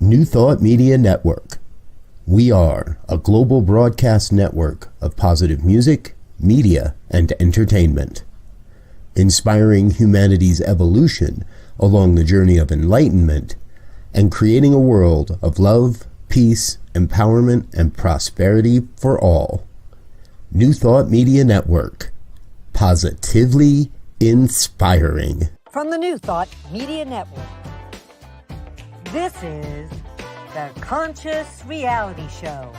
New Thought Media Network. We are a global broadcast network of positive music, media, and entertainment, inspiring humanity's evolution along the journey of enlightenment and creating a world of love, peace, empowerment, and prosperity for all. New Thought Media Network. Positively inspiring. From the New Thought Media Network, this is the Conscious Reality Show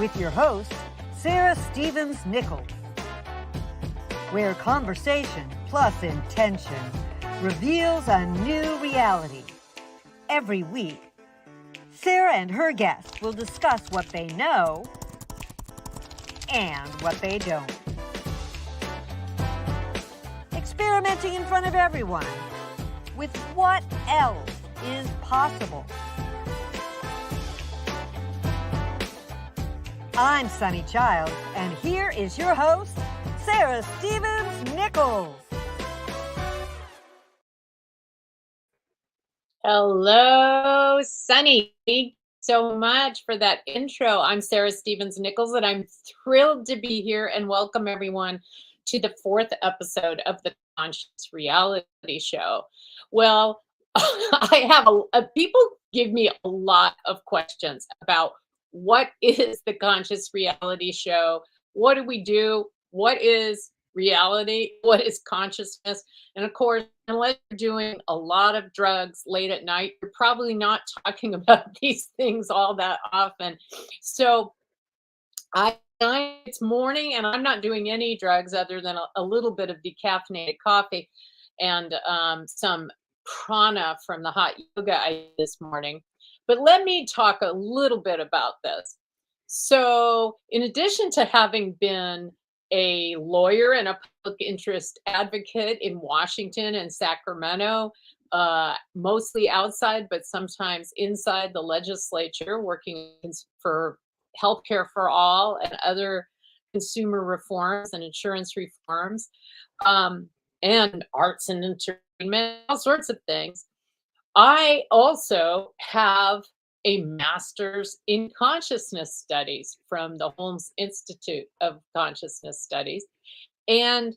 with your host, Sarah Stevens-Nichols, where conversation plus intention reveals a new reality. Every week, Sarah and her guests will discuss what they know and what they don't. Experimenting in front of everyone with what else is possible. I'm Sunny Child, and here is your host, Sarah Stevens-Nichols. Hello, Sunny. Thank you so much for that intro. I'm Sarah Stevens-Nichols, and I'm thrilled to be here and welcome everyone to the fourth episode of the Conscious Reality Show. Well, I have people give me a lot of questions about what is the Conscious Reality Show? What do we do? What is reality? What is consciousness? And of course, unless you're doing a lot of drugs late at night, you're probably not talking about these things all that often. So it's morning and I'm not doing any drugs other than a little bit of decaffeinated coffee and some prana from the hot yoga I did this morning. But let me talk a little bit about this. So in addition to having been a lawyer and a public interest advocate in Washington and Sacramento, mostly outside, but sometimes inside the legislature, working for healthcare for all and other consumer reforms and insurance reforms, and arts and entertainment, all sorts of things. I also have a master's in consciousness studies from the Holmes Institute of Consciousness Studies. And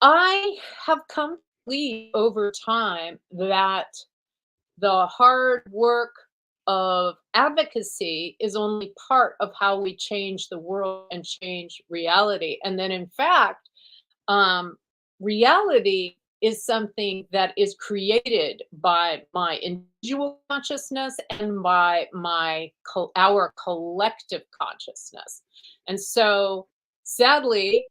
I have come to believe over time that the hard work of advocacy is only part of how we change the world and change reality. And then in fact, reality is something that is created by my individual consciousness and by our collective consciousness. And so sadly,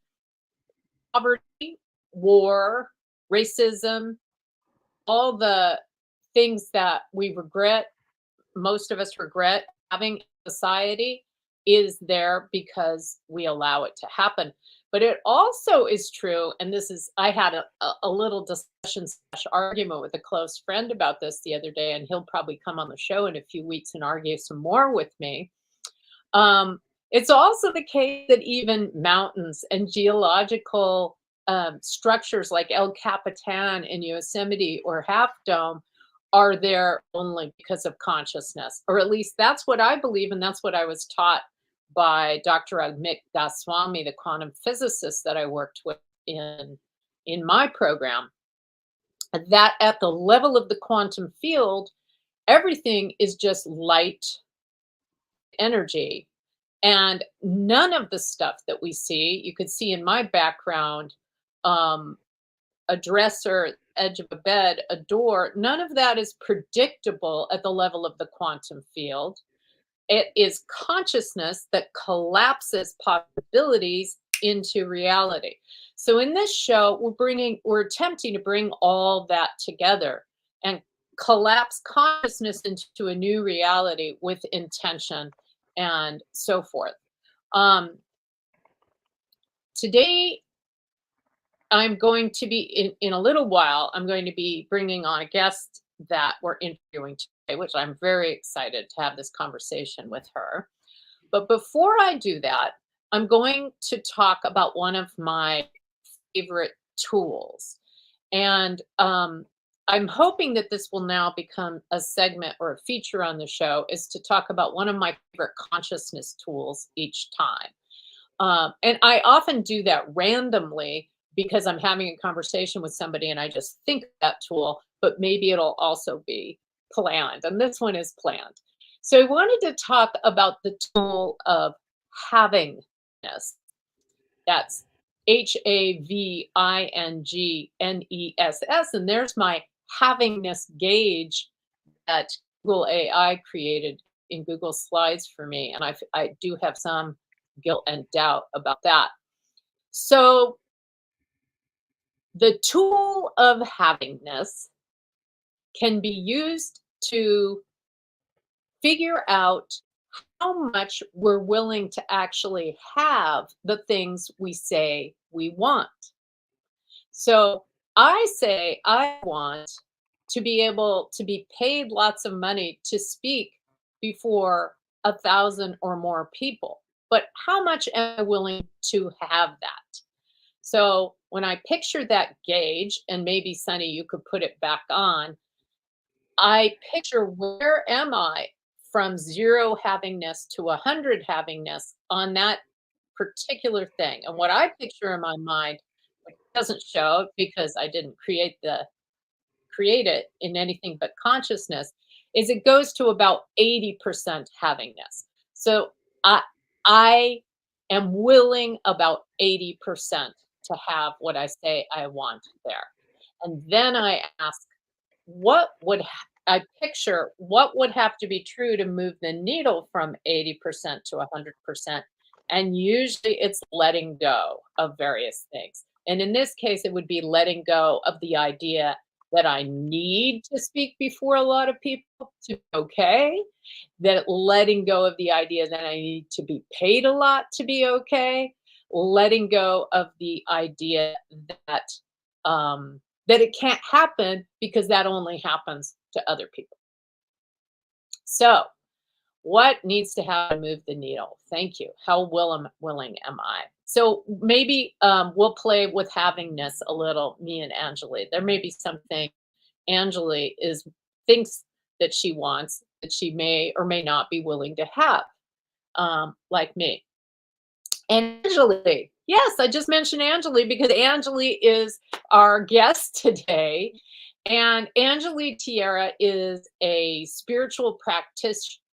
poverty, war, racism, all the things that we regret, most of us regret having in society, is there because we allow it to happen. But it also is true, and I had a little discussion / argument with a close friend about this the other day, and he'll probably come on the show in a few weeks and argue some more with me. It's also the case that even mountains and geological structures like El Capitan in Yosemite or Half Dome are there only because of consciousness, or at least that's what I believe, and that's what I was taught by Dr. Amit Goswami, the quantum physicist that I worked with in my program, that at the level of the quantum field, everything is just light energy. And none of the stuff that we see, you could see in my background, a dresser, edge of a bed, a door, none of that is predictable at the level of the quantum field. It is consciousness that collapses possibilities into reality. So in this show, we're attempting to bring all that together and collapse consciousness into a new reality with intention and so forth. Today, I'm going to be, in a little while, I'm going to be bringing on a guest that we're interviewing today, which I'm very excited to have this conversation with her. But before I do that, I'm going to talk about one of my favorite tools. And I'm hoping that this will now become a segment or a feature on the show, is to talk about one of my favorite consciousness tools each time. And I often do that randomly because I'm having a conversation with somebody and I just think of that tool, but maybe it'll also be planned. And this one is planned. So I wanted to talk about the tool of havingness. That's HAVINGNESS. And there's my havingness gauge that Google AI created in Google Slides for me. And I do have some guilt and doubt about that. So the tool of havingness can be used to figure out how much we're willing to actually have the things we say we want. So I say I want to be able to be paid lots of money to speak before 1,000 or more people. But how much am I willing to have that? So when I picture that gauge, and maybe Sunny, you could put it back on, I picture where am I from 0 havingness to 100 havingness on that particular thing. And what I picture in my mind, which doesn't show because I didn't create it in anything but consciousness, is it goes to about 80% havingness. So I am willing about 80% to have what I say I want there. And then I ask, I picture what would have to be true to move the needle from 80% to 100%. And usually it's letting go of various things. And in this case, it would be letting go of the idea that I need to speak before a lot of people to be okay, that letting go of the idea that I need to be paid a lot to be okay, letting go of the idea that that it can't happen because that only happens to other people. So, what needs to happen to move the needle? Thank you. How willing am I? So maybe we'll play with havingness a little, me and Anjali. There may be something Anjali thinks that she wants that she may or may not be willing to have, like me. And Anjali, yes, I just mentioned Anjali because Anjali is our guest today. And Anjali Tierra is a spiritual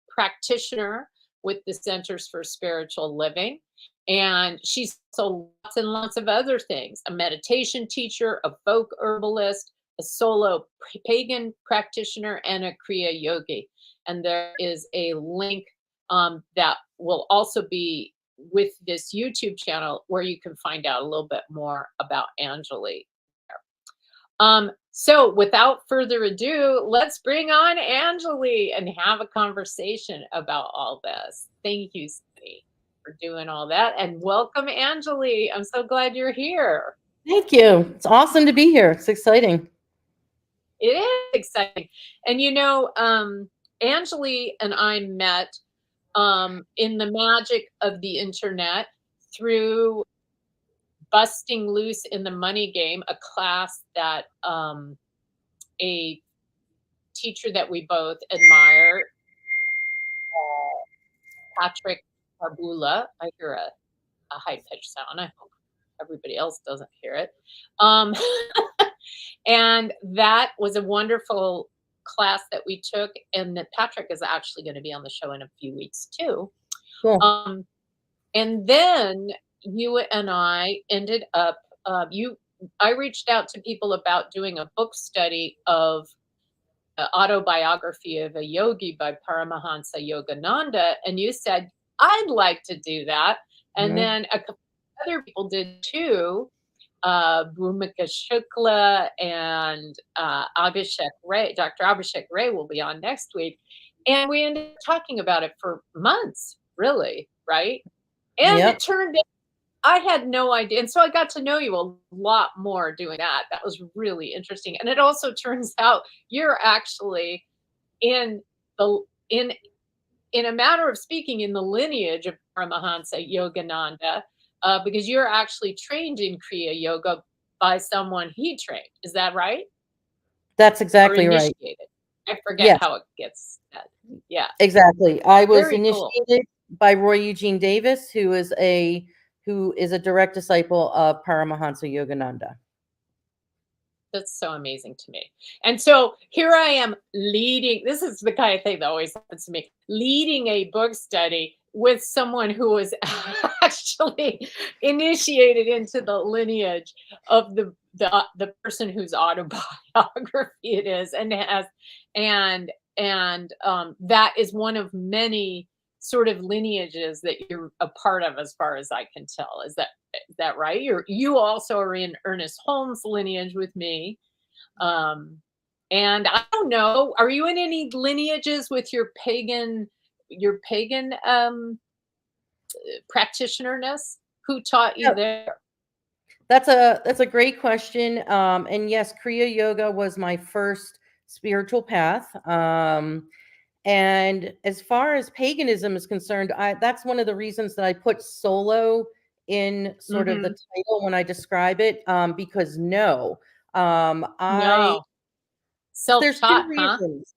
practitioner with the Centers for Spiritual Living. And she's also lots and lots of other things, a meditation teacher, a folk herbalist, a solo pagan practitioner, and a Kriya yogi. And there is a link that will also be with this YouTube channel where you can find out a little bit more about Anjali. So without further ado, let's bring on Anjali and have a conversation about all this. Thank you, Sunny, for doing all that. And welcome, Anjali. I'm so glad you're here. Thank you. It's awesome to be here. It's exciting. It is exciting. And you know, Anjali and I met in the magic of the internet through Busting Loose in the Money Game, a class that a teacher that we both admire, Patrick Barbula. I hear a high-pitched sound. I hope everybody else doesn't hear it. And that was a wonderful class that we took, and that Patrick is actually going to be on the show in a few weeks too. Cool. And then you and I ended up, I reached out to people about doing a book study of the autobiography of a yogi by Paramahansa Yogananda, and you said, I'd like to do that. And then a couple other people did too, Bhumika Shukla and Abhishek Ray. Dr. Abhishek Ray will be on next week. And we ended up talking about it for months, really, right? And it turned out I had no idea. And so I got to know you a lot more doing that. That was really interesting. And it also turns out you're actually in a matter of speaking, in the lineage of Paramahansa Yogananda, because you're actually trained in Kriya Yoga by someone he trained. Is that right? That's or exactly right. initiated. I forget Yes, how it gets said. Yeah, exactly. I was very cool. initiated by Roy Eugene Davis, who is a direct disciple of Paramahansa Yogananda. That's so amazing to me. And so here I am leading. This is the kind of thing that always happens to me, leading a book study with someone who was actually initiated into the lineage of the person whose autobiography it is, and has and that is one of many sort of lineages that you're a part of, as far as I can tell. Is that right? You also are in Ernest Holmes' lineage with me. And I don't know, are you in any lineages with your pagan practitionerness? Who taught you Yeah, there? that's a great question. And yes, Kriya Yoga was my first spiritual path. And as far as paganism is concerned, that's one of the reasons that I put solo in sort of the Hmm. title when I describe it, because no, I No. there's two Self-taught, huh? reasons.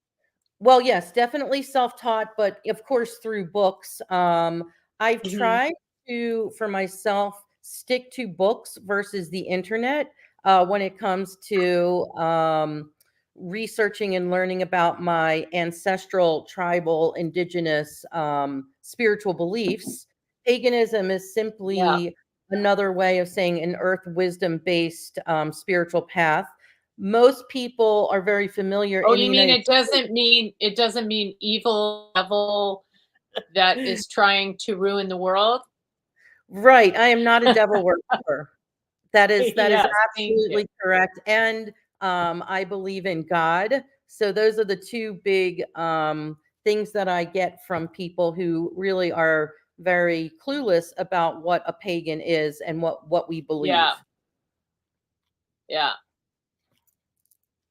Well, yes, definitely self-taught, but of course through books. I've Hmm. tried to, for myself, stick to books versus the internet when it comes to researching and learning about my ancestral, tribal, indigenous spiritual beliefs. Paganism is Yeah. simply another way of saying an earth wisdom based spiritual path. Most people are very familiar Oh, in the you mean United States. it doesn't mean evil devil that is trying to ruin the world? Right, I am not a devil worshiper. That is Yes, thank you. absolutely correct, and, I believe in God. So those are the 2 big, things that I get from people who really are very clueless about what a pagan is and what we believe. Yeah, yeah,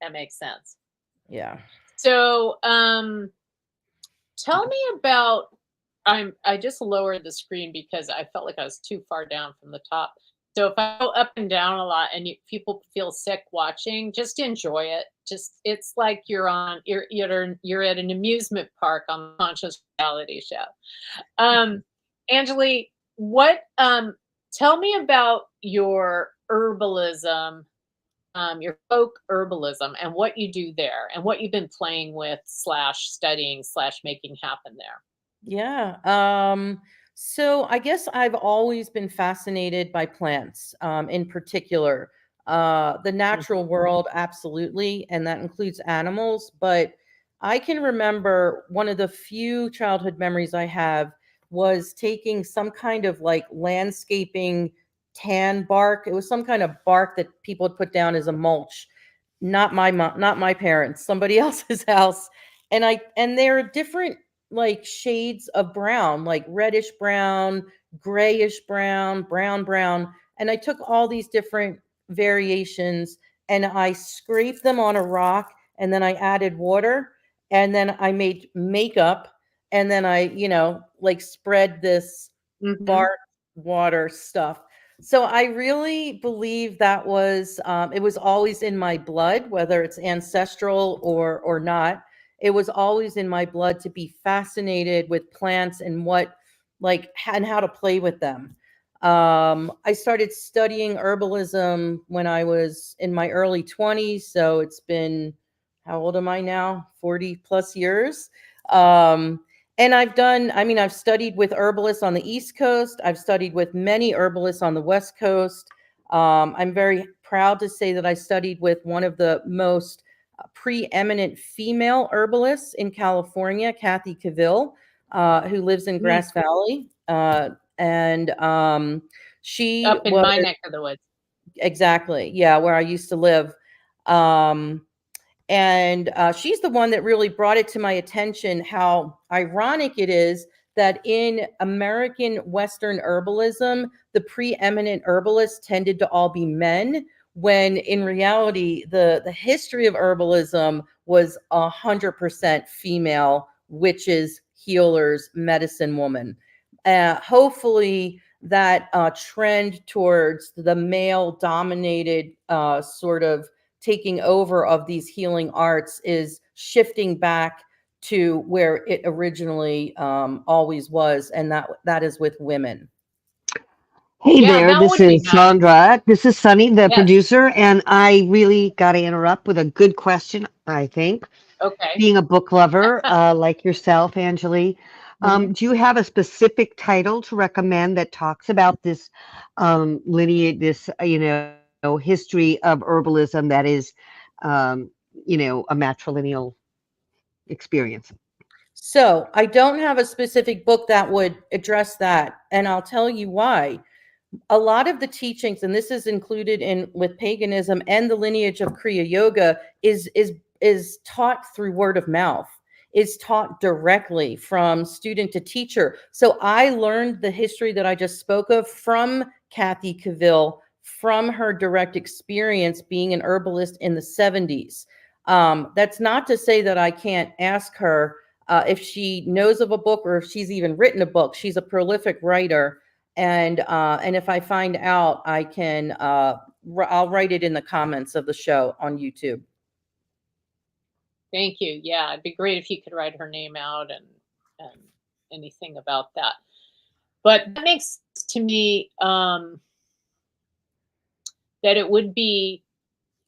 that makes sense. Yeah. So, tell me about I just lowered the screen because I felt like I was too far down from the top. So if I go up and down a lot and people feel sick watching, just enjoy it. Just it's like you're at an amusement park on a conscious reality show. Anjali, what tell me about your herbalism, your folk herbalism, and what you do there, and what you've been playing with slash studying slash making happen there. Yeah. So I guess I've always been fascinated by plants, in particular. The natural Mhm. world, absolutely, and that includes animals. But I can remember one of the few childhood memories I have was taking some kind of like landscaping tan bark. It was some kind of bark that people would put down as a mulch. Not my mom, not my parents, somebody else's house. And there are different like shades of brown, like reddish brown, grayish brown, brown. And I took all these different variations and I scraped them on a rock and then I added water and then I made makeup and then I like spread this Mhm. bark water stuff. So I really believe that it was always in my blood, whether it's ancestral or not. It was always in my blood to be fascinated with plants and and how to play with them. I started studying herbalism when I was in my early 20s. So it's been, how old am I now? 40 plus years. Um, and I've studied with herbalists on the East Coast. I've studied with many herbalists on the West Coast. I'm very proud to say that I studied with one of the most preeminent female herbalists in California, Kathy Cavill, who lives in Mm. Grass Valley. And she Up in was my neck of the woods. exactly, yeah, where I used to live. Um, and she's the one that really brought it to my attention how ironic it is that in American Western herbalism, the preeminent herbalists tended to all be men, when in reality, the history of herbalism was 100% female witches, healers, medicine woman. Hopefully, that trend towards the male dominated sort of taking over of these healing arts is shifting back to where it originally always was, and that is with women. Hey Yeah, there, that this would be is nice. Sandra. This is Sunny, the Yes. producer, and I really got to interrupt with a good question, I think. Okay. Being a book lover like yourself, Anjali, Mhm. do you have a specific title to recommend that talks about this lineage, this, history of herbalism that is, um, a matrilineal experience? So I don't have a specific book that would address that, and I'll tell you why. A lot of the teachings, and this is included in with paganism and the lineage of Kriya Yoga, is taught through word of mouth, is taught directly from student to teacher. So I learned the history that I just spoke of from Kathy Cavill, from her direct experience being an herbalist in the 70s. That's not to say that I can't ask her if she knows of a book or if she's even written a book. She's a prolific writer, and if I find out, I can I'll write it in the comments of the show on YouTube. Thank you. Yeah, it'd be great if you could write her name out and anything about that. But that makes sense to me, that it would be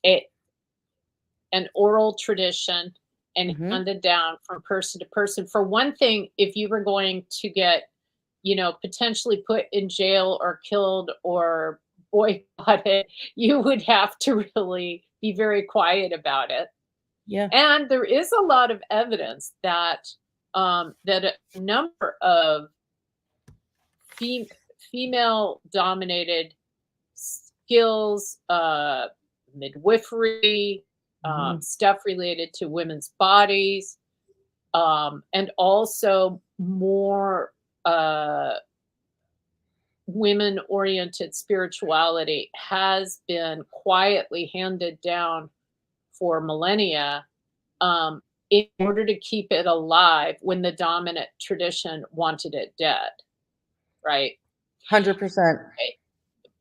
a an oral tradition and Hmm. handed down from person to person. For one thing, if you were going to get, potentially put in jail or killed or boycotted, you would have to really be very quiet about it. Yeah. And there is a lot of evidence that that a number of fem- female dominated skills, midwifery, Hmm. stuff related to women's bodies, and also more women oriented spirituality has been quietly handed down for millennia, in order to keep it alive when the dominant tradition wanted it dead, right? 100%.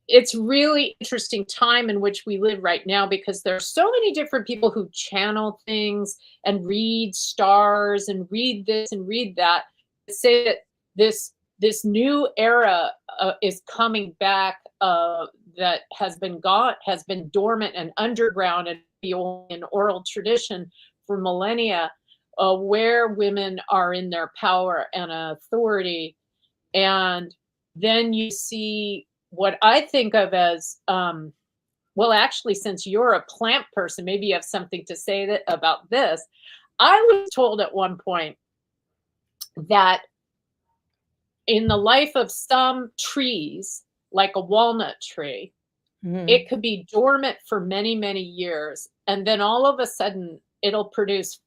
It's really interesting time in which we live right now because there's so many different people who channel things and read stars and read this and read that, say that this new era is coming back, that has been dormant and underground and in oral tradition for millennia, where women are in their power and authority. And then you see what I think of as, well, actually, since you're a plant person, maybe you have something to say about this. I was told at one point that in the life of some trees, like a walnut tree, Hmm. it could be dormant for many, many years. And then all of a sudden, it'll produce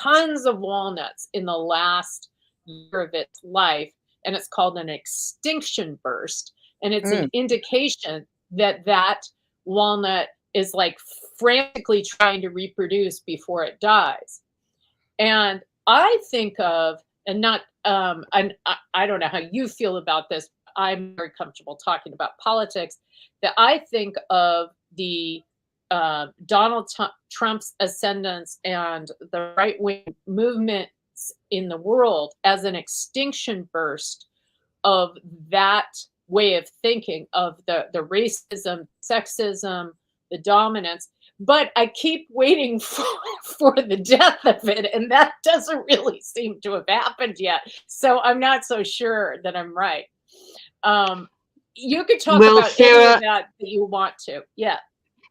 tons of walnuts in the last year of its life. And it's called an extinction burst. And it's an Mm. indication that that walnut is like frantically trying to reproduce before it dies. And I think of, and not, and I don't know how you feel about this. I'm very comfortable talking about politics. That I think of the Donald Trump's ascendance and the right wing movements in the world as an extinction burst of that way of thinking, of the racism, sexism, the dominance. But I keep waiting for the death of it, and that doesn't really seem to have happened yet. So I'm not so sure that I'm right. Um, you could talk Well, about any of Sarah, that you want to. Yeah.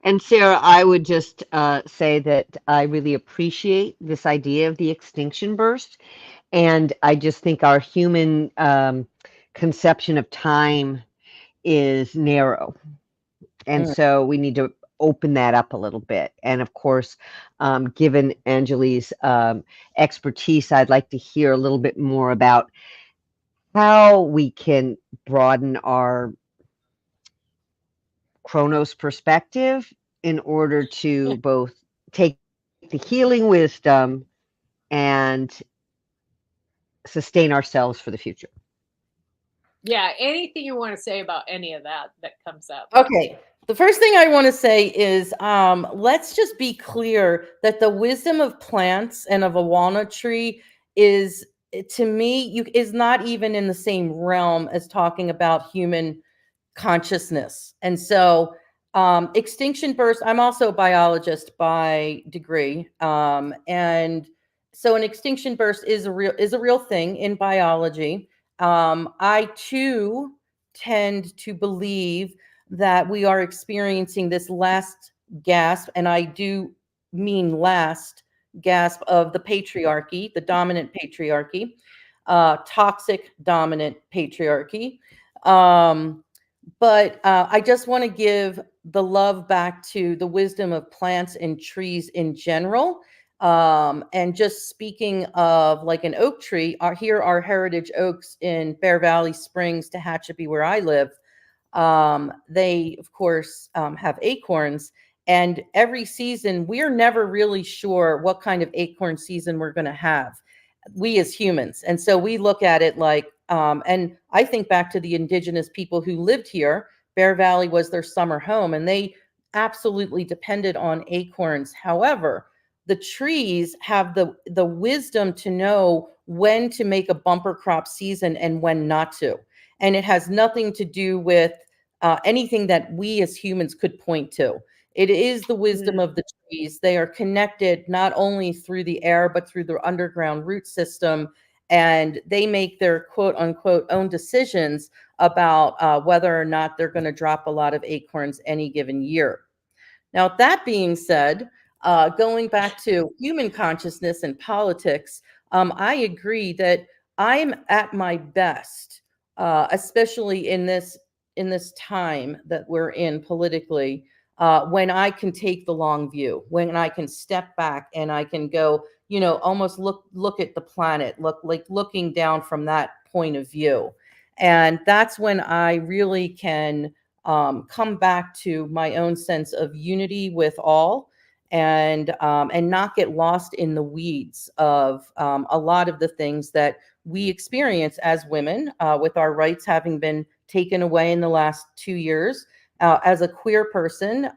And Sarah, I would just say that I really appreciate this idea of the extinction burst. And I just think our human conception of time is narrow. And Mm. so we need to open that up a little bit. And of course, given Anjali's expertise, I'd like to hear a little bit more about how we can broaden our Chronos perspective in order to both take the healing wisdom and sustain ourselves for the future. Yeah. Anything you want to say about any of that that comes up? Okay. The first thing I want to say is let's just be clear that the wisdom of plants and of a walnut tree is, to me, is not even in the same realm as talking about human consciousness. And so extinction burst, I'm also a biologist by degree. And so an extinction burst is a real thing in biology. I too tend to believe that we are experiencing this last gasp, and I do mean last gasp of the patriarchy, the dominant patriarchy, toxic dominant patriarchy. But I just want to give the love back to the wisdom of plants and trees in general. And just speaking of like an oak tree, here are heritage oaks in Bear Valley Springs, Tehachapi, where I live. They, of course, have acorns. And every season, we're never really sure what kind of acorn season we're going to have, we as humans. And so we look at it like, and I think back to the indigenous people who lived here. Bear Valley was their summer home, and they absolutely depended on acorns. However, the trees have the wisdom to know when to make a bumper crop season and when not to. And it has nothing to do with anything that we as humans could point to. It is the wisdom of the trees. They are connected not only through the air, but through the underground root system. And they make their quote unquote own decisions about whether or not they're going to drop a lot of acorns any given year. Now, that being said, going back to human consciousness and politics, I agree that I'm at my best, especially in this time that we're in politically, when I can take the long view, when I can step back and I can go, almost look at the planet, looking down from that point of view. And that's when I really can come back to my own sense of unity with all, and not get lost in the weeds of a lot of the things that we experience as women, with our rights having been taken away in the last 2 years, as a queer person,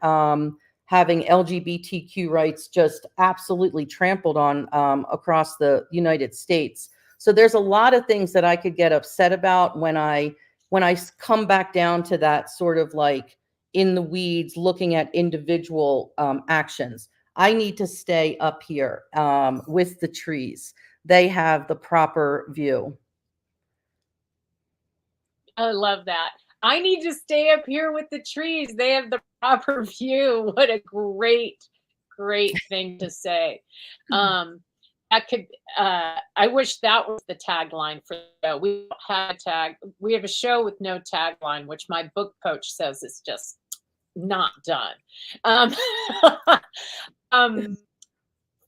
having LGBTQ rights just absolutely trampled on across the United States. So there's a lot of things that I could get upset about when I come back down to that sort of like in the weeds, looking at individual actions. I need to stay up here with the trees. They have the proper view. I love that. I need to stay up here with the trees. They have the proper view. What a great, great thing to say. That could, I wish that was the tagline for the show. We don't have a tag. We have a show with no tagline, which my book coach says is just not done.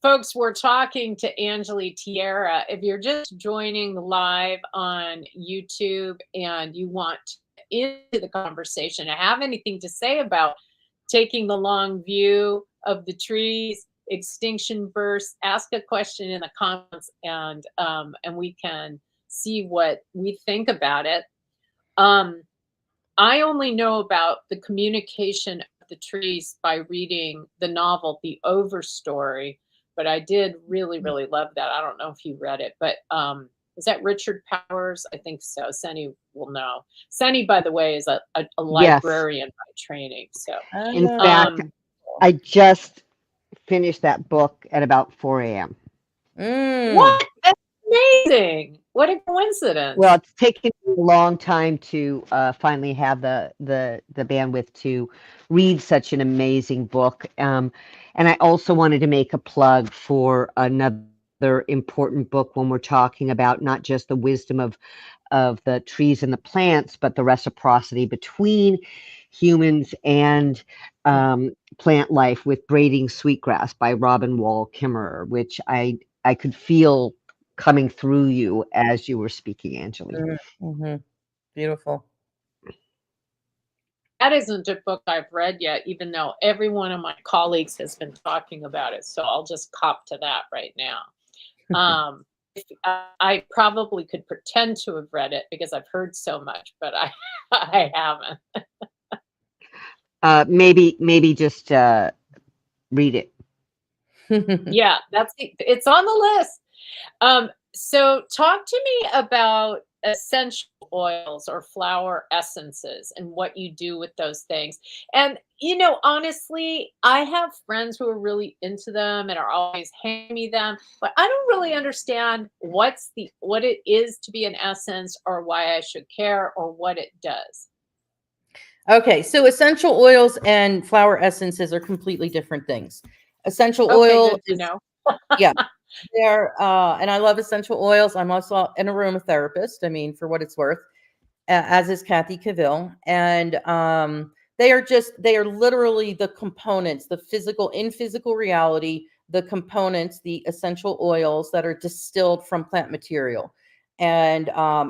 Folks, we're talking to Anjali Tierra. If you're just joining live on YouTube and you want into the conversation and have anything to say about taking the long view of the trees, extinction bursts, ask a question in the comments, and we can see what we think about it. I only know about the communication of the trees by reading the novel The Overstory, but I did really, really love that. I don't know if you read it, but is that Richard Powers? I think so. Senny will know. Senny, by the way, is a librarian by training. So, in fact, I just finished that book at about 4 a.m. What? That's amazing! What a coincidence. Well, it's taken me a long time to finally have the bandwidth to read such an amazing book. And I also wanted to make a plug for another important book when we're talking about not just the wisdom of the trees and the plants, but the reciprocity between humans and plant life, with Braiding Sweetgrass by Robin Wall Kimmerer, which I could feel coming through you as you were speaking, Anjali. Mm-hmm. Beautiful. That isn't a book I've read yet, even though every one of my colleagues has been talking about it. So I'll just cop to that right now. I probably could pretend to have read it because I've heard so much, but I haven't. maybe just read it. Yeah, it's on the list. So talk to me about essential oils or flower essences and what you do with those things. And honestly, I have friends who are really into them and are always handing me them, but I don't really understand what it is to be an essence or why I should care or what it does. Okay, so essential oils and flower essences are completely different things. Essential Okay, oil good to is, know. yeah, and I love essential oils. I'm also an aromatherapist. I mean, for what it's worth, as is Kathy Cavill, and they are literally the components, the in physical reality, the components, the essential oils that are distilled from plant material, and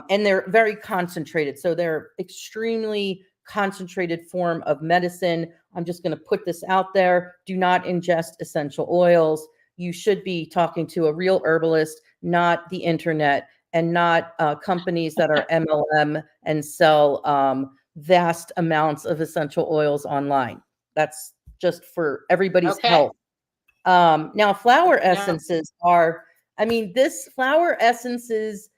they're very concentrated, so they're extremely concentrated form of medicine. I'm just going to put this out there: do not ingest essential oils. You should be talking to a real herbalist, not the internet, and not companies that are MLM and sell vast amounts of essential oils online. That's just for everybody's Okay. health. Now, flower No. essences are, I mean, this flower essences,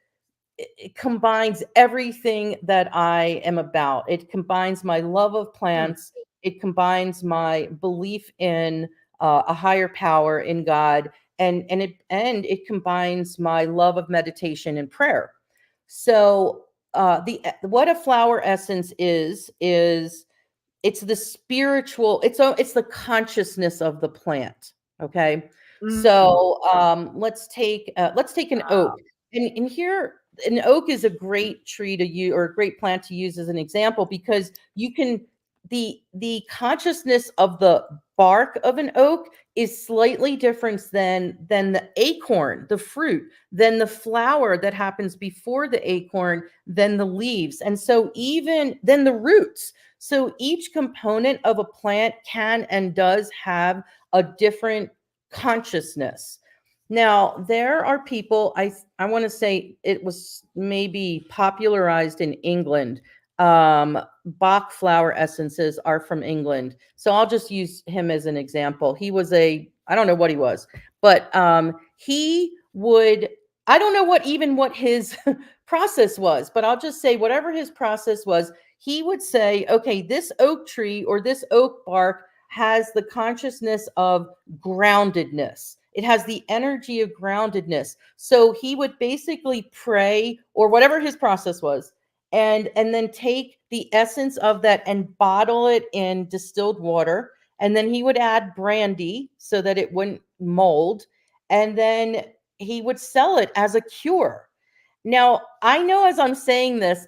it combines everything that I am about. It combines my love of Hmm. plants. It combines my belief in a higher power in God, and it combines my love of meditation and prayer. So, the what a flower essence is it's the spiritual. It's the consciousness of the plant. Okay, Mm. so let's take an oak, Wow. and here an oak is a great tree to use, or a great plant to use as an example, because you can the consciousness of the bark of an oak is slightly different than the acorn, the fruit, than the flower that happens before the acorn, than the leaves, and so even then the roots. So each component of a plant can and does have a different consciousness. Now, there are people, I want to say it was maybe popularized in England. Bach flower essences are from England. So I'll just use him as an example. He was I don't know what he was, but he would, I don't know what his process was, but I'll just say whatever his process was, he would say, okay, this oak tree or this oak bark has the consciousness of groundedness. It has the energy of groundedness. So he would basically pray, or whatever his process was, and then take the essence of that and bottle it in distilled water, and then he would add brandy so that it wouldn't mold, and then he would sell it as a cure. Now, I know as I'm saying this,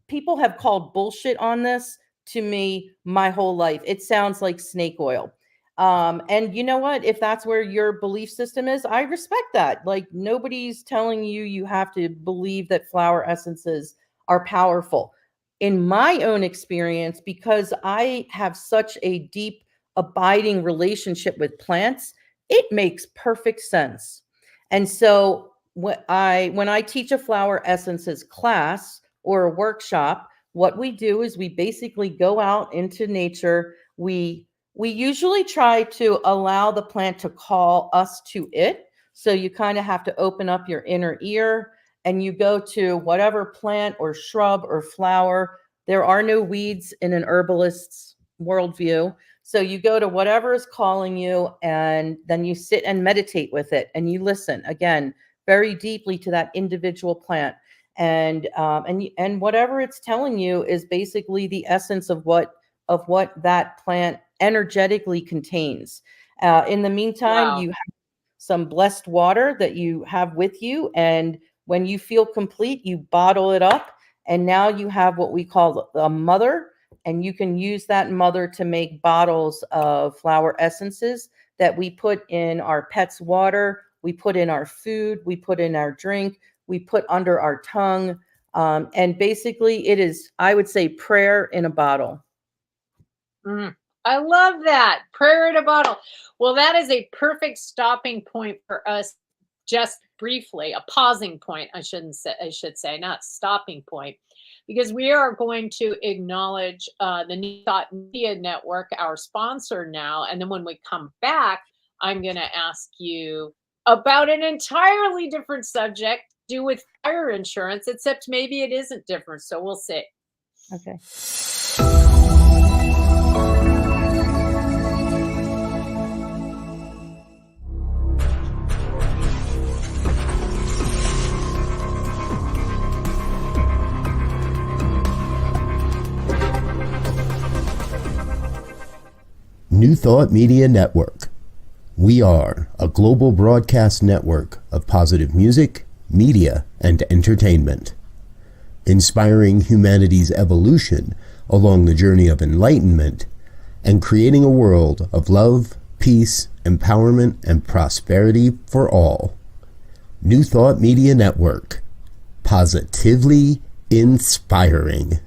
people have called bullshit on this to me my whole life. It sounds like snake oil. And you know what? If that's where your belief system is, I respect that. Like, nobody's telling you have to believe that flower essences are powerful. In my own experience, because I have such a deep, abiding relationship with plants, it makes perfect sense. And so when I teach a flower essences class or a workshop, what we do is we basically go out into nature. We usually try to allow the plant to call us to it. So you kind of have to open up your inner ear, and you go to whatever plant or shrub or flower. There are no weeds in an herbalist's worldview. So you go to whatever is calling you, and then you sit and meditate with it, and you listen again very deeply to that individual plant. And whatever it's telling you is basically the essence of what that plant energetically contains. In the meantime, Wow. you have some blessed water that you have with you, and when you feel complete, you bottle it up, and now you have what we call a mother, and you can use that mother to make bottles of flower essences that we put in our pets' water, we put in our food, we put in our drink, we put under our tongue. And basically, it is, I would say, prayer in a bottle. Mm. I love that. Prayer in a bottle. Well, that is a perfect stopping point for us, just briefly, a pausing point, I should say, not stopping point, because we are going to acknowledge the New Thought Media Network, our sponsor now. And then when we come back, I'm going to ask you about an entirely different subject to do with fire insurance, except maybe it isn't different. So we'll see. Okay. New Thought Media Network. We are a global broadcast network of positive music, media, and entertainment, inspiring humanity's evolution along the journey of enlightenment and creating a world of love, peace, empowerment, and prosperity for all. New Thought Media Network. Positively inspiring.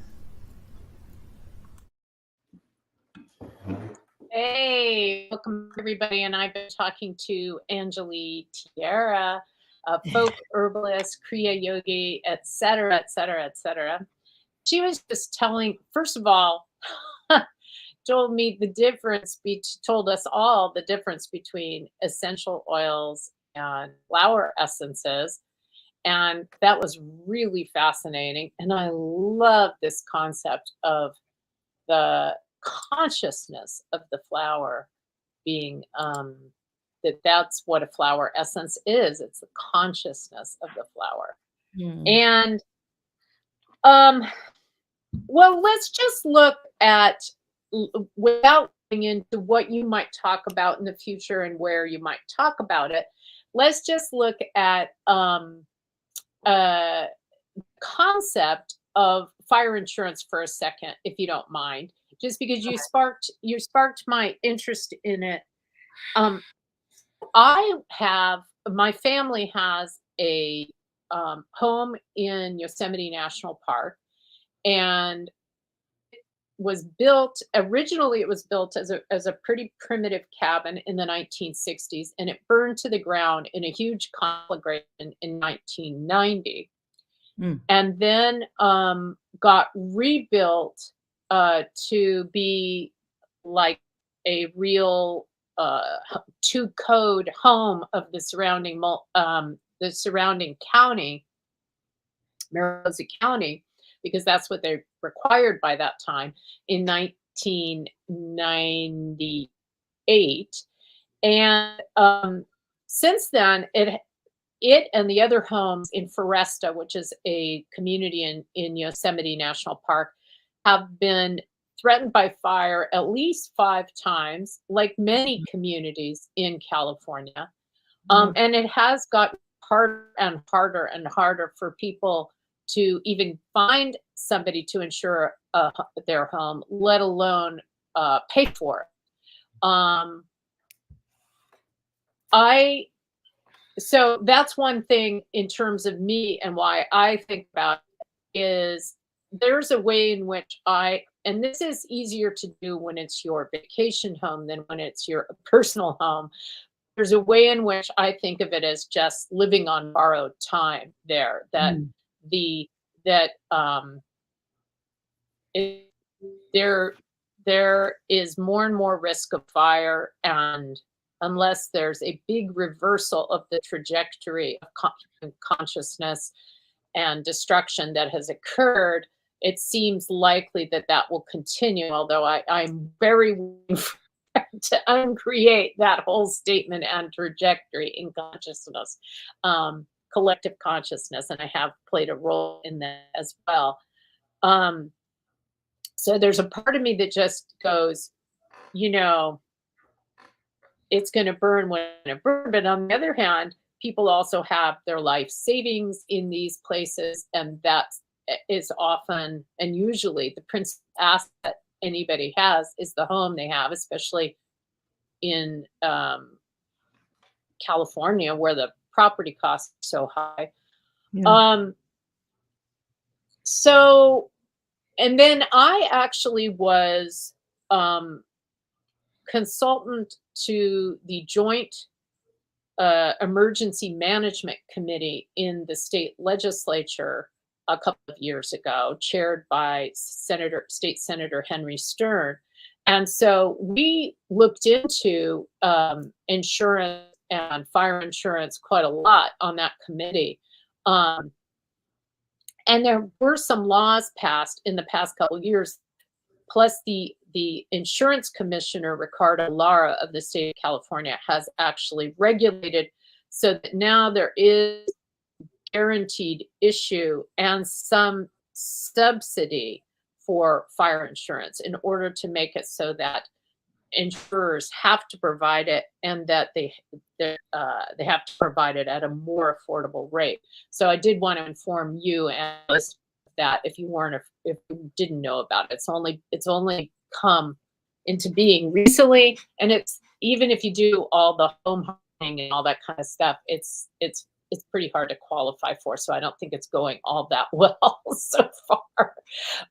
Hey, welcome everybody. And I've been talking to Anjali Tierra, a folk herbalist, Kriya yogi, etc., etc., etc. She was just telling, first of all, told me the difference, told us all the difference between essential oils and flower essences. And that was really fascinating. And I love this concept of the consciousness of the flower being that's what a flower essence is. It's the consciousness of the flower. And well, let's just look at, without going into what you might talk about in the future and where you might talk about it, let's just look at concept of fire insurance for a second, if you don't mind, just because you sparked my interest in it. My family has a home in Yosemite National Park, and originally it was built as a pretty primitive cabin in the 1960s, and it burned to the ground in a huge conflagration in 1990. And then got rebuilt to be like a real two-code home of the surrounding county, Mariposa County, because that's what they required by that time in 1998. And since then, it and the other homes in Foresta, which is a community in Yosemite National Park, have been threatened by fire at least 5 times, like many communities in California. And it has gotten harder and harder and harder for people to even find somebody to insure their home, let alone pay for it. So that's one thing in terms of me, and why I think about it is there's a way in which and this is easier to do when it's your vacation home than when it's your personal home. There's a way in which I think of it as just living on borrowed time there, there is more and more risk of fire, and unless there's a big reversal of the trajectory of consciousness and destruction that has occurred, it seems likely that will continue, although I'm very willing to uncreate that whole statement and trajectory in consciousness, collective consciousness, and I have played a role in that as well. So there's a part of me that just goes, it's going to burn when it burns. But on the other hand, people also have their life savings in these places, and that is often and usually the principal asset anybody has is the home they have, especially in California, where the property costs are so high. And then I actually was consultant to the Joint Emergency Management Committee in the state legislature a couple of years ago, chaired by State Senator Henry Stern. And so we looked into insurance and fire insurance quite a lot on that committee. And there were some laws passed in the past couple of years, plus the insurance commissioner, Ricardo Lara of the state of California, has actually regulated so that now there is guaranteed issue and some subsidy for fire insurance in order to make it so that insurers have to provide it, and that they have to provide it at a more affordable rate. So I did want to inform you and that if you didn't know about it, it's only come into being recently, and it's, even if you do all the home hardening and all that kind of stuff, it's pretty hard to qualify for. So I don't think it's going all that well so far.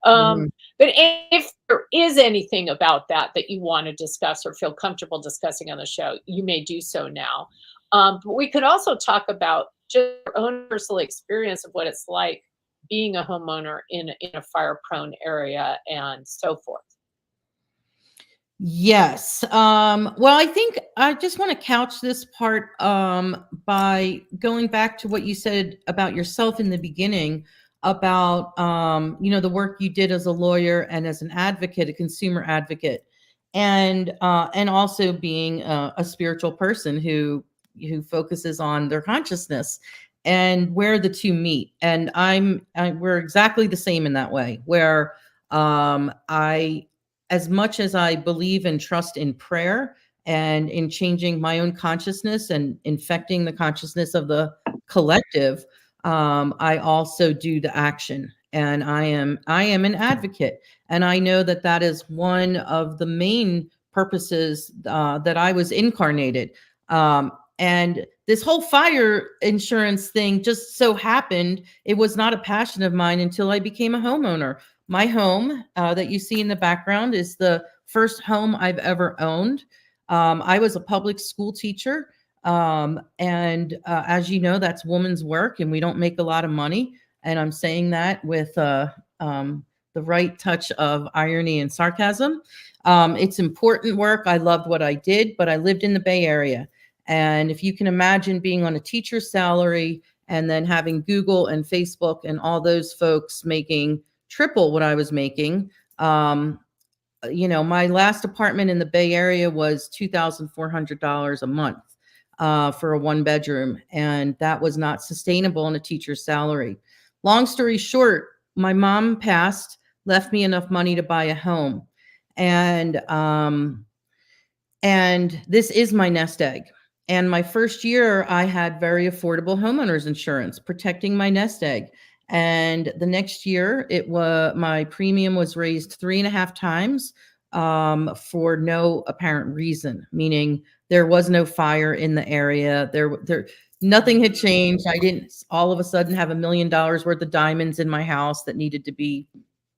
But if there is anything about that you want to discuss or feel comfortable discussing on the show, you may do so now. But we could also talk about just your own personal experience of what it's like being a homeowner in a fire-prone area and so forth. Yes. Well, I think I just want to couch this part by going back to what you said about yourself in the beginning about, the work you did as a lawyer and as an advocate, a consumer advocate, and also being a spiritual person who focuses on their consciousness and where the two meet. And we're exactly the same in that way, where as much as I believe and trust in prayer and in changing my own consciousness and infecting the consciousness of the collective, I also do the action. And I am an advocate. And I know that is one of the main purposes that I was incarnated. And this whole fire insurance thing just so happened, it was not a passion of mine until I became a homeowner. My home that you see in the background is the first home I've ever owned. I was a public school teacher. And as you know, that's woman's work, and we don't make a lot of money. And I'm saying that with the right touch of irony and sarcasm. It's important work. I loved what I did, but I lived in the Bay Area. And if you can imagine being on a teacher's salary and then having Google and Facebook and all those folks making triple what I was making, my last apartment in the Bay Area was $2,400 a month for a 1-bedroom. And that was not sustainable on a teacher's salary. Long story short, my mom passed, left me enough money to buy a home. And this is my nest egg. And my first year, I had very affordable homeowners insurance protecting my nest egg. And the next year, my premium was raised 3.5 times for no apparent reason, meaning there was no fire in the area. Nothing had changed. I didn't all of a sudden have $1 million worth of diamonds in my house that needed to be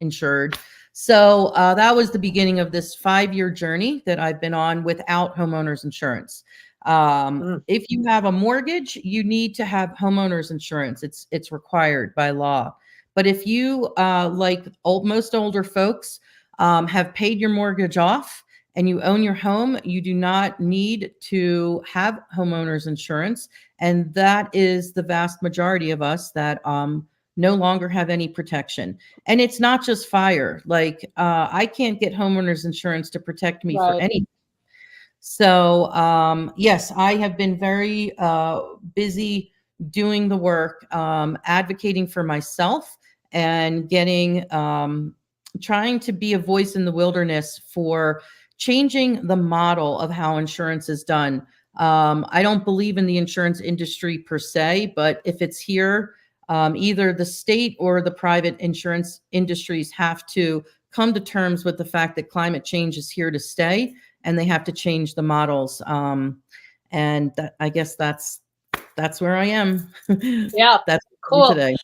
insured. So that was the beginning of this 5-year journey that I've been on without homeowners insurance. If you have a mortgage, you need to have homeowners insurance. It's required by law. But if you, like most older folks, have paid your mortgage off and you own your home, you do not need to have homeowners insurance. And that is the vast majority of us that no longer have any protection. And it's not just fire. Like I can't get homeowners insurance to protect me for anything. So, yes, I have been very busy doing the work, advocating for myself and trying to be a voice in the wilderness for changing the model of how insurance is done. I don't believe in the insurance industry per se, but if it's here, either the state or the private insurance industries have to come to terms with the fact that climate change is here to stay. And they have to change the models. I guess that's where I am. Yeah, that's cool. Today.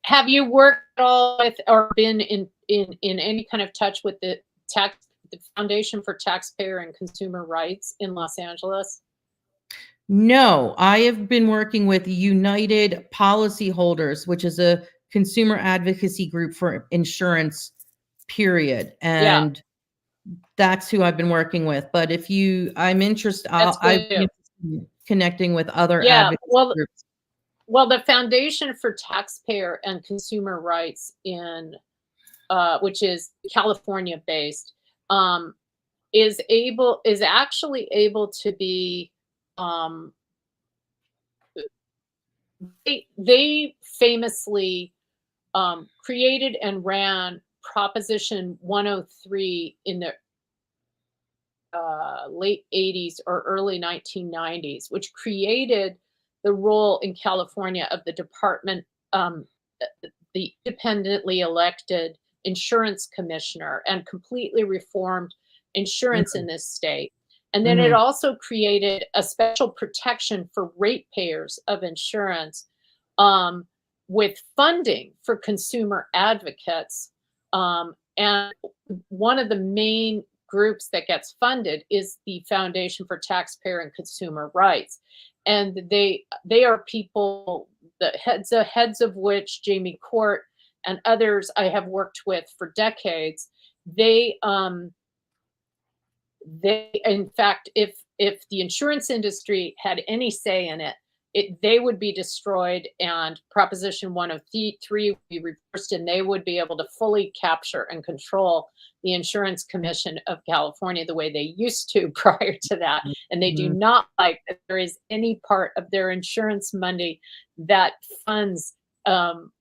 Have you worked at all with or been in any kind of touch with the Foundation for Taxpayer and Consumer Rights in Los Angeles? No, I have been working with United Policyholders, which is a consumer advocacy group for insurance, period. Yeah, And that's who I've been working with. But if I'm interested, that's I've good been too. connecting with other Yeah, advocacy groups. well, the Foundation for Taxpayer and Consumer Rights in which is California based, um, is actually able to be they famously created and ran Proposition 103 in the late 80s or early 1990s, which created the role in California of the department, the independently elected insurance commissioner, and completely reformed insurance in this state. And then it Mhm. also created a special protection for ratepayers of insurance, um, with funding for consumer advocates. And one of the main groups that gets funded is the Foundation for Taxpayer and Consumer Rights. And they are people, the heads of which Jamie Court and others I have worked with for decades. They in fact, if the insurance industry had any say in it, they would be destroyed, and Proposition 103 would be reversed, and they would be able to fully capture and control the Insurance Commission of California the way they used to prior to that. And they do Mhm. not like that there is any part of their insurance money that funds um,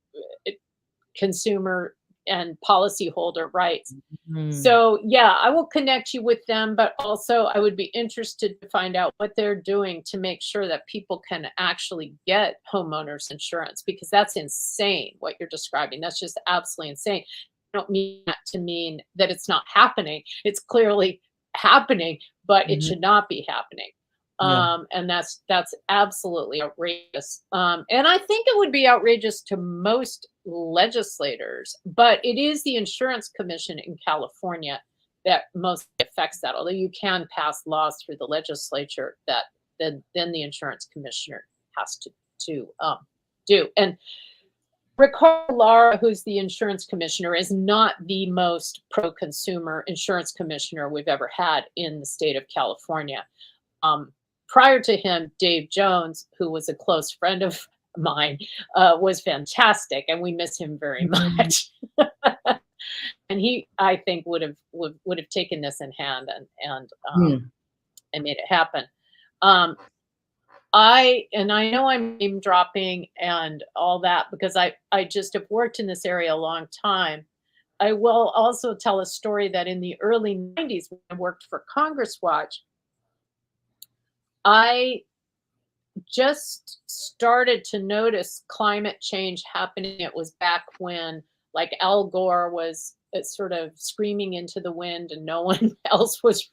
consumer and policyholder rights. Mhm. So yeah, I will connect you with them, but also I would be interested to find out what they're doing to make sure that people can actually get homeowners insurance, because that's insane what you're describing. That's just absolutely insane. I don't mean that to mean that it's not happening. It's clearly happening, but it Mhm. should not be happening. Yeah. And that's absolutely outrageous. And I think it would be outrageous to most legislators, but it is the Insurance Commission in California that mostly affects that. Although you can pass laws through the legislature that then the insurance commissioner has to do. And Ricardo Lara, who's the insurance commissioner, is not the most pro-consumer insurance commissioner we've ever had in the state of California. Um, Prior to him, Dave Jones, who was a close friend of mine, was fantastic, and we miss him very Mhm. much. And he, I think, would have taken this in hand Mhm. and made it happen. Um, I know I'm name dropping and all that because I just have worked in this area a long time. I will also tell a story that in the early 90s when I worked for Congress Watch, I just started to notice climate change happening. It was back when, like, Al Gore was sort of screaming into the wind, and no one else was.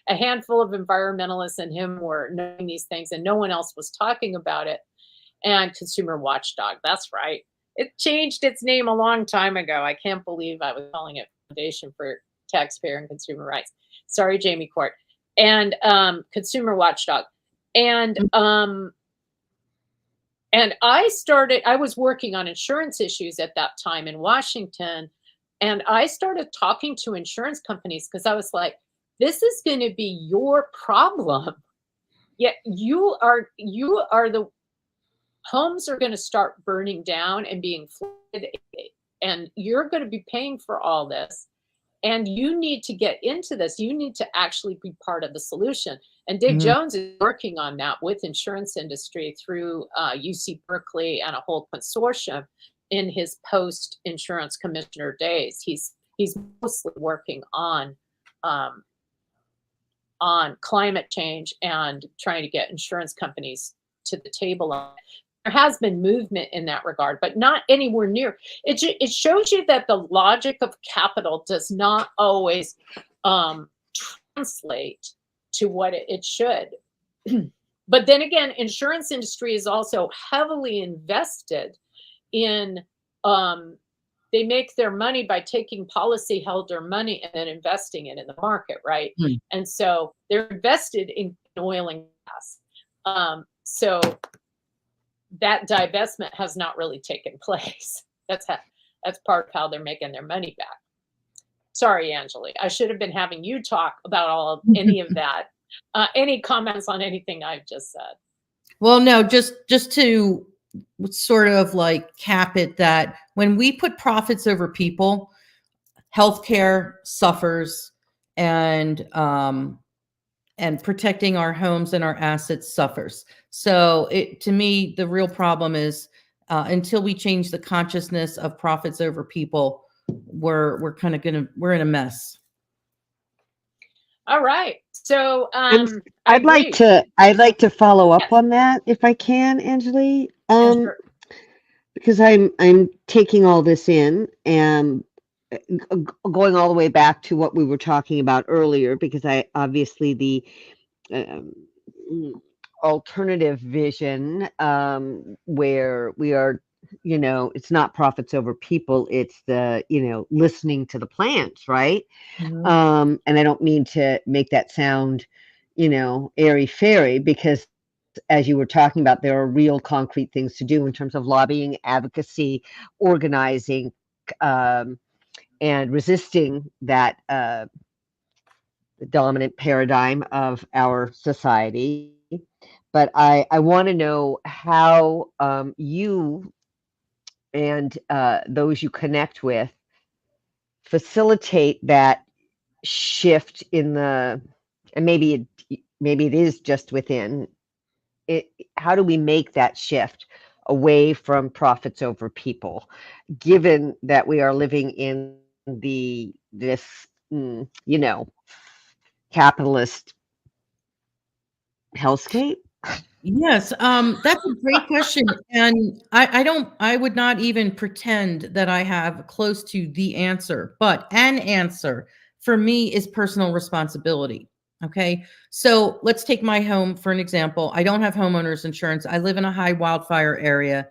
A handful of environmentalists and him were knowing these things, and no one else was talking about it. And Consumer Watchdog, that's right. It changed its name a long time ago. I can't believe I was calling it Foundation for Taxpayer and Consumer Rights. Sorry, Jamie Court. And Consumer Watchdog. And I was working on insurance issues at that time in Washington. And I started talking to insurance companies because I was like, this is going to be your problem. Yet you are the homes are going to start burning down and being flooded, and you're going to be paying for all this. And you need to get into this. You need to actually be part of the solution. And Dave Mhm. Jones is working on that with insurance industry through UC Berkeley and a whole consortium in his post insurance commissioner days. He's mostly working um, on climate change and trying to get insurance companies to the table on it. There has been movement in that regard, but not anywhere near. It shows you that the logic of capital does not always um, translate to what it should. But then again, insurance industry is also heavily invested in um, they make their money by taking policyholder money and then investing it in the market, right? Mhm. And so they're invested in oil and gas. So that divestment has not really taken place. That's part of how they're making their money back. Sorry, Anjali. I should have been having you talk about any of that. Any comments on anything I've just said? Well, no, just to sort of like cap it, that when we put profits over people, healthcare suffers, and protecting our homes and our assets suffers. So to me, the real problem is until we change the consciousness of profits over people, we're in a mess. All right. So I'd like to follow up on that if I can, Anjali. Sure. Because I'm taking all this in and going all the way back to what we were talking about earlier, because I obviously the alternative vision, where we are, it's not profits over people, it's the, listening to the plants, right? Mhm. And I don't mean to make that sound, airy fairy, because as you were talking about, there are real concrete things to do in terms of lobbying, advocacy, organizing, and resisting that the dominant paradigm of our society. But I want to know how you and those you connect with facilitate that shift in the, and maybe it is just within it. How do we make that shift away from profits over people, given that we are living in this capitalist hellscape? Yes, that's a great question, and I would not even pretend that I have close to the answer, but an answer for me is personal responsibility. Okay, so let's take my home for an example. I don't have homeowners insurance. I live in a high wildfire area.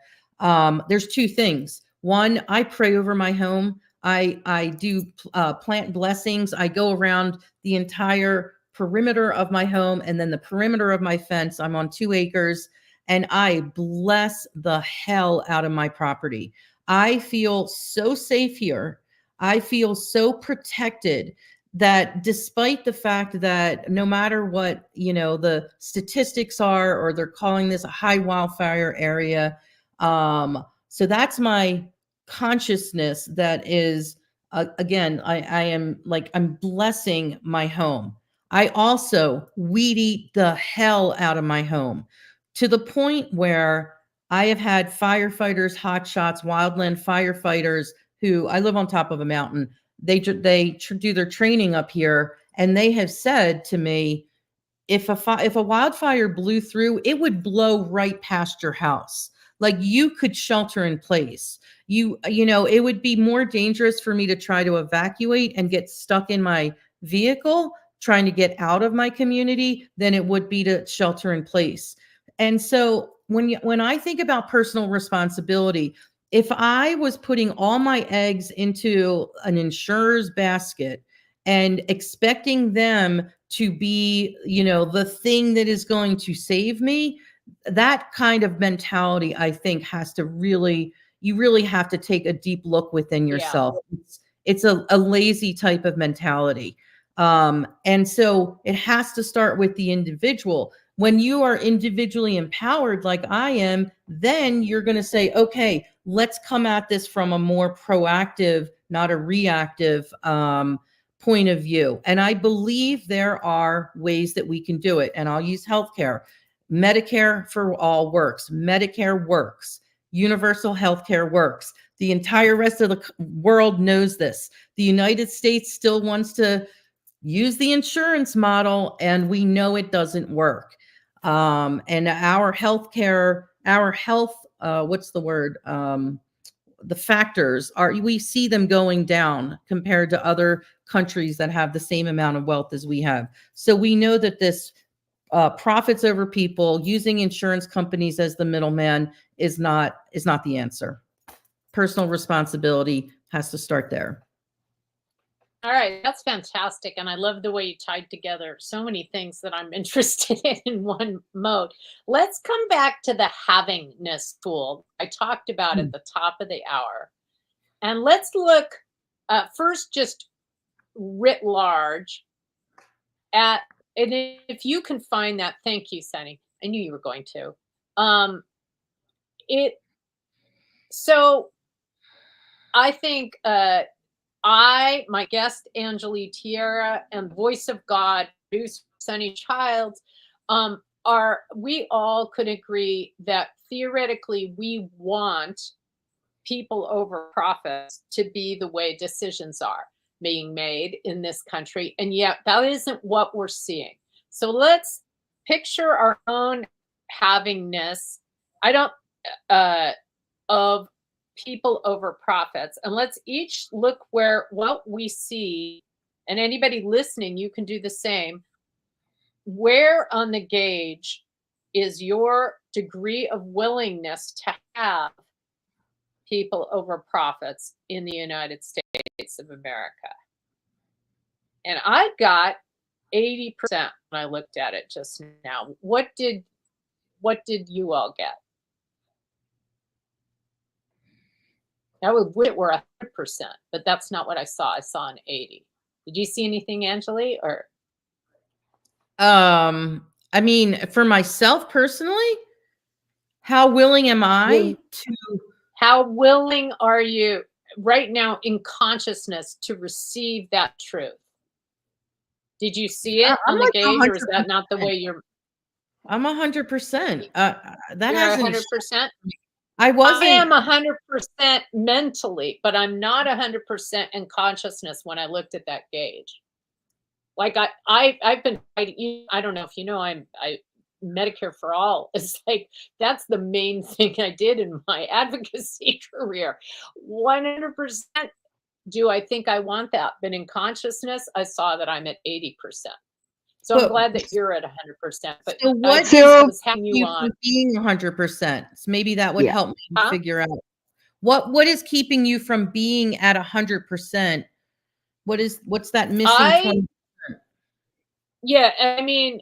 There's two things. One, I pray over my home. I do plant blessings. I go around the entire perimeter of my home and then the perimeter of my fence. I'm on 2 acres and I bless the hell out of my property. I feel so safe here. I feel so protected that despite the fact that no matter what, the statistics are, or they're calling this a high wildfire area. So that's my consciousness. That is, again, I am like, I'm blessing my home. I also weed eat the hell out of my home, to the point where I have had firefighters, hotshots, wildland firefighters who, I live on top of a mountain. They do their training up here, and they have said to me, if a wildfire blew through, it would blow right past your house. Like, you could shelter in place. It would be more dangerous for me to try to evacuate and get stuck in my vehicle trying to get out of my community than it would be to shelter in place. And so when I think about personal responsibility, if I was putting all my eggs into an insurer's basket and expecting them to be, the thing that is going to save me, that kind of mentality, I think, you really have to take a deep look within yourself. Yeah. It's a lazy type of mentality. And so it has to start with the individual. When you are individually empowered, like I am, then you're going to say, okay, let's come at this from a more proactive, not a reactive point of view. And I believe there are ways that we can do it. And I'll use healthcare. Medicare for all works. Medicare works. Universal healthcare works. The entire rest of the world knows this. The United States still wants to use the insurance model, and we know it doesn't work. And our healthcare, what's the word? The factors are, we see them going down compared to other countries that have the same amount of wealth as we have. So we know that this profits over people, using insurance companies as the middleman, is not the answer. Personal responsibility has to start there. All right, that's fantastic. And I love the way you tied together so many things that I'm interested in one mode. Let's come back to the havingness tool I talked about at the top of the hour. And let's look first just writ large at, and if you can find that, thank you, Sunny. I knew you were going to. So I think my guest Anjali, Tierra, and Voice of God, producer Sunny Childs, we all could agree that theoretically we want people over profits to be the way decisions are being made in this country, and yet that isn't what we're seeing. So let's picture our own havingness. Of people over profits, and let's each look what we see, and anybody listening, you can do the same. Where on the gauge is your degree of willingness to have people over profits in the United States of America? And I got 80% when I looked at it just now. What did you all get? I would wish it were 100%, but that's not what I saw. I saw an 80. Did you see anything, Anjali? Or I mean, for myself personally, how willing am I to? How willing are you right now in consciousness to receive that truth? Did you see it on the like gauge, or is that not the way you're? I'm 100%. That You're hasn't. 100%. I wasn't. I am 100% mentally, but I'm not 100% in consciousness when I looked at that gauge. Like I've been, I don't know if you know, I Medicare for All is like, that's the main thing I did in my advocacy career. 100% do I think I want that? But in consciousness, I saw that I'm at 80%. So I'm glad that you're at 100%. But so what was having you on being 100%? So maybe that would help me figure out what is keeping you from being at 100%. What's that missing 20%? Yeah, I mean,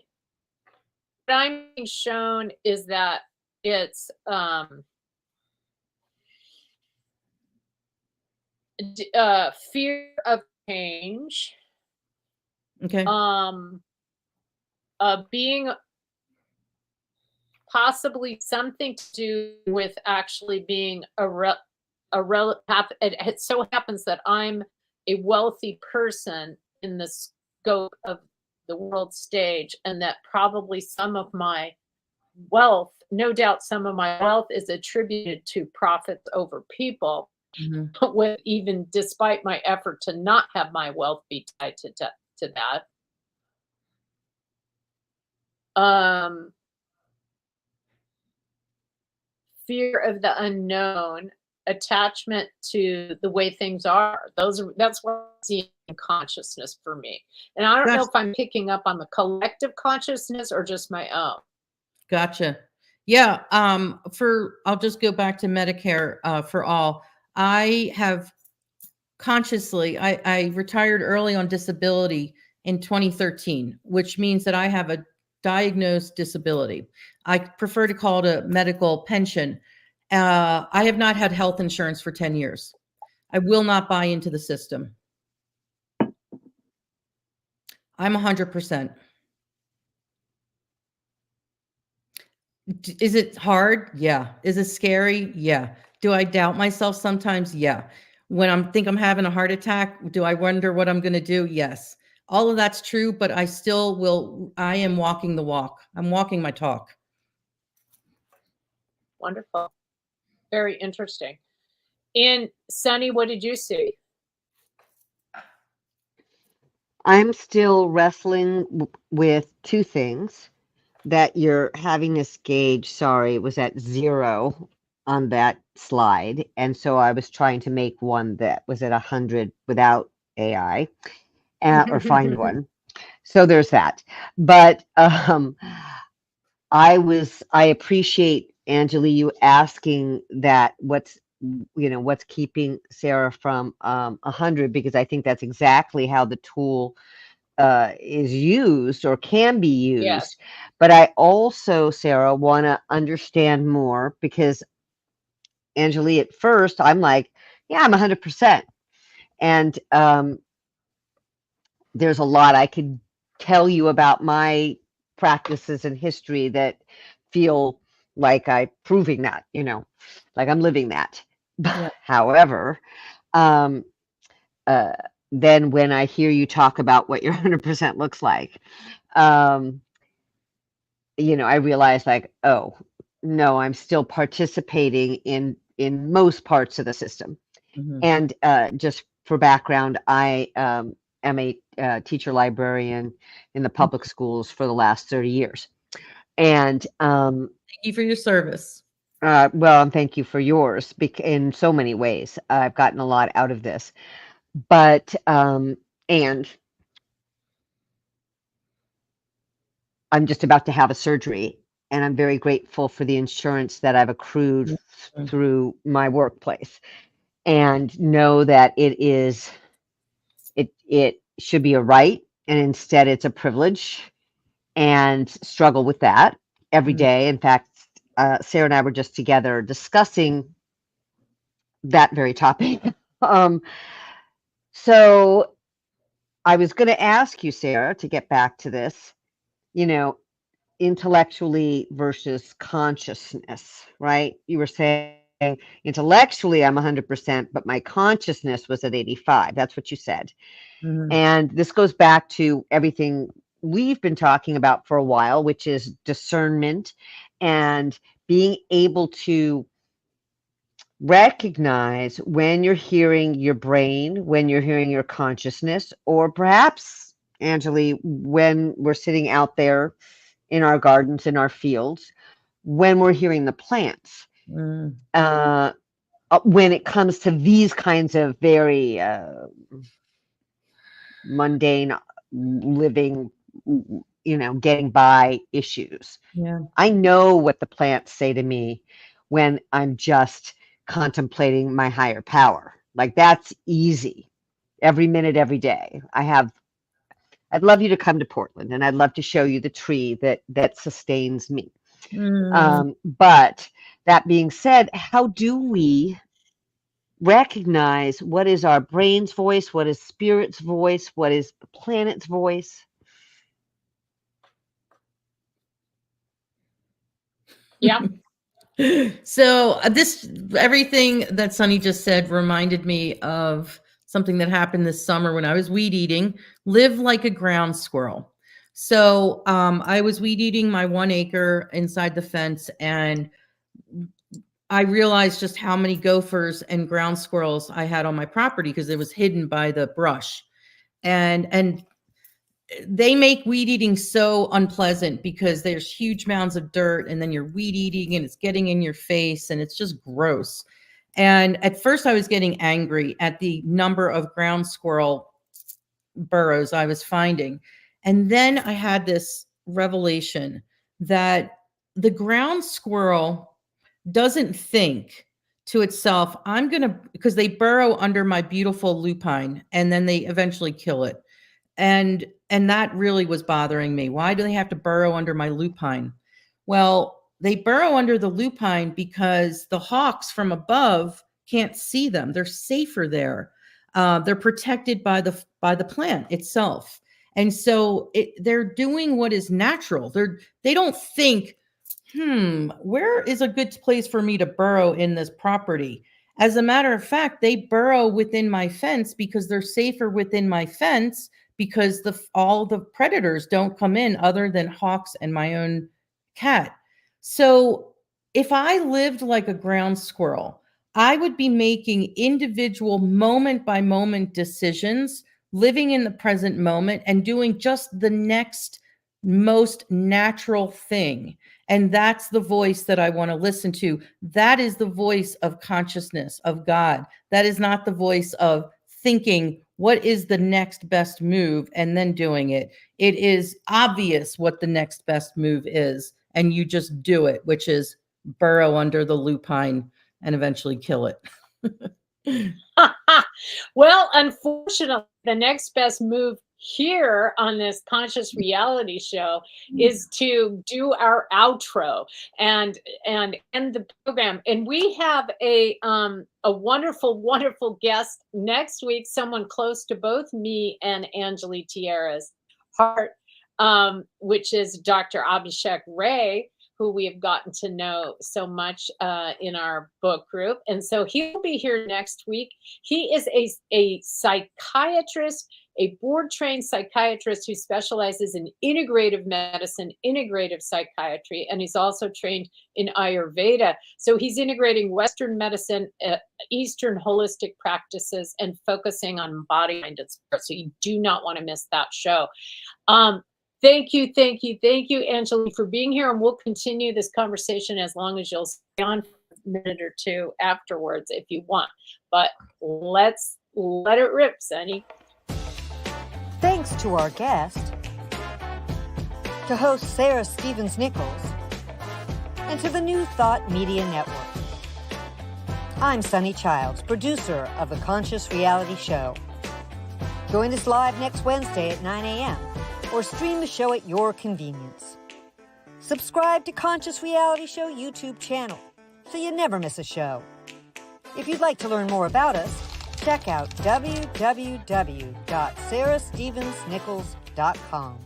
what I'm being shown is that it's fear of change. Okay. Being possibly something to do with actually being it so happens that I'm a wealthy person in the scope of the world stage, and that probably some of my wealth, no doubt some of my wealth, is attributed to profits over people. But even despite my effort to not have my wealth be tied to that, fear of the unknown, attachment to the way things are. That's what I see in consciousness for me. And I don't know if I'm picking up on the collective consciousness or just my own. Gotcha. Yeah. I'll just go back to Medicare for All. I have consciously, I retired early on disability in 2013, which means that I have a diagnosed disability. I prefer to call it a medical pension. I have not had health insurance for 10 years. I will not buy into the system. I'm 100%. Is it hard? Yeah. Is it scary? Yeah. Do I doubt myself sometimes? Yeah. When I'm having a heart attack, do I wonder what I'm going to do? Yes. All of that's true, but I still will. I am walking the walk. I'm walking my talk. Wonderful. Very interesting. And Sunny, what did you see? I'm still wrestling with two things. That you're having this gauge, sorry, it was at 0 on that slide. And so I was trying to make one that was at 100 without AI or find one. So there's that. But I appreciate, Anjali, you asking that what's keeping Sarah from 100, because I think that's exactly how the tool is used or can be used. Yes. But I also, Sarah, want to understand more, because Anjali, at first I'm like, Yeah, I'm 100%. And there's a lot I could tell you about my practices and history that feel like I'm proving that, like I'm living that. Yeah. However, um, uh, then when I hear you talk about what your 100% looks like, um, I realize like, oh, no, I'm still participating in most parts of the system. Mhm. And just for background, I am a teacher librarian in the public schools for the last 30 years. And Thank you for your service. well, and thank you for yours in so many ways. I've gotten a lot out of this. But, and I'm just about to have a surgery, and I'm very grateful for the insurance that I've accrued Mhm. through my workplace, and know that it should be a right, and instead it's a privilege, and struggle with that every Mhm. day. In fact, Sarah and I were just together discussing that very topic. um, so I was going to ask you, Sarah, to get back to this, you know, intellectually versus consciousness, right? You were saying intellectually I'm 100%, but my consciousness was at 85. That's what you said. Mhm. And this goes back to everything we've been talking about for a while, which is discernment and being able to recognize when you're hearing your brain, when you're hearing your consciousness, or perhaps, Anjali, when we're sitting out there in our gardens, in our fields, when we're hearing the plants. Mm. Uh, when it comes to these kinds of very mundane living, getting by issues. Yeah. I know what the plants say to me when I'm just contemplating my higher power. Like that's easy every minute, every day. I'd love you to come to Portland and I'd love to show you the tree that sustains me. Mm. But that being said, how do we recognize what is our brain's voice, what is spirit's voice, what is the planet's voice? Yeah. So this everything that Sunny just said reminded me of something that happened this summer when I was weed eating. Live like a ground squirrel. So I was weed eating my 1 acre inside the fence, and I realized just how many gophers and ground squirrels I had on my property because it was hidden by the brush. And they make weed eating so unpleasant because there's huge mounds of dirt and then you're weed eating and it's getting in your face and it's just gross. And at first I was getting angry at the number of ground squirrel burrows I was finding. And then I had this revelation that the ground squirrel doesn't think to itself, I'm going to, because they burrow under my beautiful lupine and then they eventually kill it. And that really was bothering me. Why do they have to burrow under my lupine? Well, they burrow under the lupine because the hawks from above can't see them. They're safer there. They're protected by the plant itself, and so they're doing what is natural. They don't think, where is a good place for me to burrow in this property? As a matter of fact, they burrow within my fence because they're safer within my fence because all the predators don't come in other than hawks and my own cat. So if I lived like a ground squirrel, I would be making individual moment by moment decisions, living in the present moment and doing just the next most natural thing. And that's the voice that I want to listen to. That is the voice of consciousness, of God. That is not the voice of thinking, what is the next best move, and then doing it. It is obvious what the next best move is, and you just do it, which is burrow under the lupine and eventually kill it. Well, unfortunately, the next best move here on this conscious reality show is to do our outro and end the program. And we have a wonderful guest next week, someone close to both me and Anjali Tierra's heart, which is Dr. Abhishek Ray, who we have gotten to know so much in our book group. And so he'll be here next week. He is a psychiatrist, a board-trained psychiatrist who specializes in integrative medicine, integrative psychiatry, and he's also trained in Ayurveda. So he's integrating Western medicine, Eastern holistic practices, and focusing on body, mind, and spirit. So you do not want to miss that show. Thank you, Anjali, for being here, and we'll continue this conversation as long as you'll stay on for a minute or two afterwards if you want. But let's let it rip, Sunny. Thanks to our guest, to host Sarah Stevens Nichols, and to the New Thought Media Network. I'm Sunny Childs, producer of The Conscious Reality Show. Join us live next Wednesday at 9 a.m. or stream the show at your convenience. Subscribe to Conscious Reality Show YouTube channel so you never miss a show. If you'd like to learn more about us, check out www.sarahstevensnichols.com.